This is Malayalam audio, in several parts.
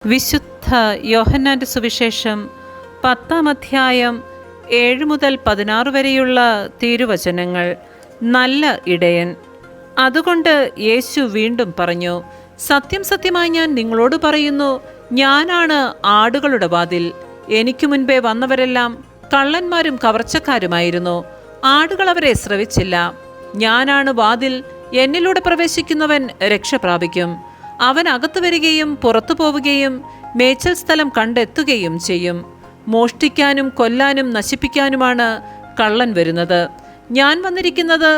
വിശുദ്ധ യോഹന്നാന്റെ സുവിശേഷം 10-ാം അധ്യായം 7 മുതൽ 16 വരെയുള്ള തിരുവചനങ്ങൾ. നല്ല ഇടയൻ. അതുകൊണ്ട് യേശു വീണ്ടും പറഞ്ഞു, സത്യം സത്യമായി ഞാൻ നിങ്ങളോട് പറയുന്നു, ഞാനാണ് ആടുകളുടെ വാതിൽ. എനിക്ക് മുൻപേ വന്നവരെല്ലാം കള്ളന്മാരും കവർച്ചക്കാരുമായിരുന്നു. ആടുകൾ അവരെ ശ്രവിച്ചില്ല. ഞാനാണ് വാതിൽ. എന്നിലൂടെ പ്രവേശിക്കുന്നവൻ രക്ഷ പ്രാപിക്കും. അവൻ അകത്തു വരികയും പുറത്തു പോവുകയും മേച്ചൽ സ്ഥലം കണ്ടെത്തുകയും ചെയ്യും. മോഷ്ടിക്കാനും കൊല്ലാനും നശിപ്പിക്കാനുമാണ് കള്ളൻ വരുന്നത്. ഞാൻ വന്നിരിക്കുന്നത്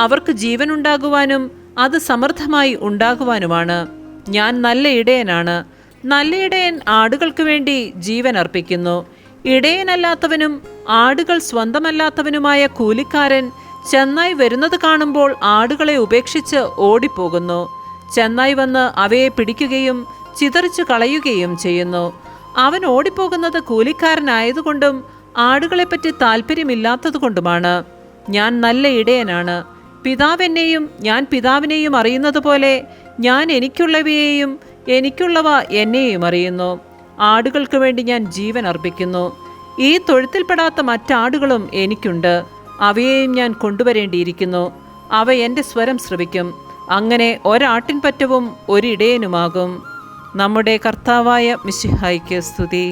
അവർക്ക് ജീവനുണ്ടാകുവാനും അത് സമൃദ്ധമായി ഉണ്ടാകുവാനുമാണ്. ഞാൻ നല്ല ഇടയനാണ്. നല്ല ഇടയൻ ആടുകൾക്ക് വേണ്ടി ജീവൻ അർപ്പിക്കുന്നു. ഇടയനല്ലാത്തവനും ആടുകൾ സ്വന്തമല്ലാത്തവനുമായ കൂലിക്കാരൻ ചെന്നായി വരുന്നത് കാണുമ്പോൾ ആടുകളെ ഉപേക്ഷിച്ച് ഓടിപ്പോകുന്നു. ചെന്നായി വന്ന് അവയെ പിടിക്കുകയും ചിതറിച്ചു കളയുകയും ചെയ്യുന്നു. അവൻ ഓടിപ്പോകുന്നത് കൂലിക്കാരനായതുകൊണ്ടും ആടുകളെപ്പറ്റി താല്പര്യമില്ലാത്തതുകൊണ്ടുമാണ്. ഞാൻ നല്ല ഇടയനാണ്. പിതാവ് എന്നെയും ഞാൻ പിതാവിനെയും അറിയുന്നത് പോലെ ഞാൻ എനിക്കുള്ളവയെയും എനിക്കുള്ളവ എന്നെയും അറിയുന്നു. ആടുകൾക്ക് വേണ്ടി ഞാൻ ജീവൻ അർപ്പിക്കുന്നു. ഈ തൊഴുത്തിൽപ്പെടാത്ത മറ്റാടുകളും എനിക്കുണ്ട്. അവയെയും ഞാൻ കൊണ്ടുവരേണ്ടിയിരിക്കുന്നു. അവ എൻ്റെ സ്വരം ശ്രവിക്കും. അങ്ങനെ ഒരാട്ടിൻപറ്റവും ഒരിടയനുമാകും. നമ്മുടെ കർത്താവായ മിശിഹായ്ക്ക് സ്തുതി.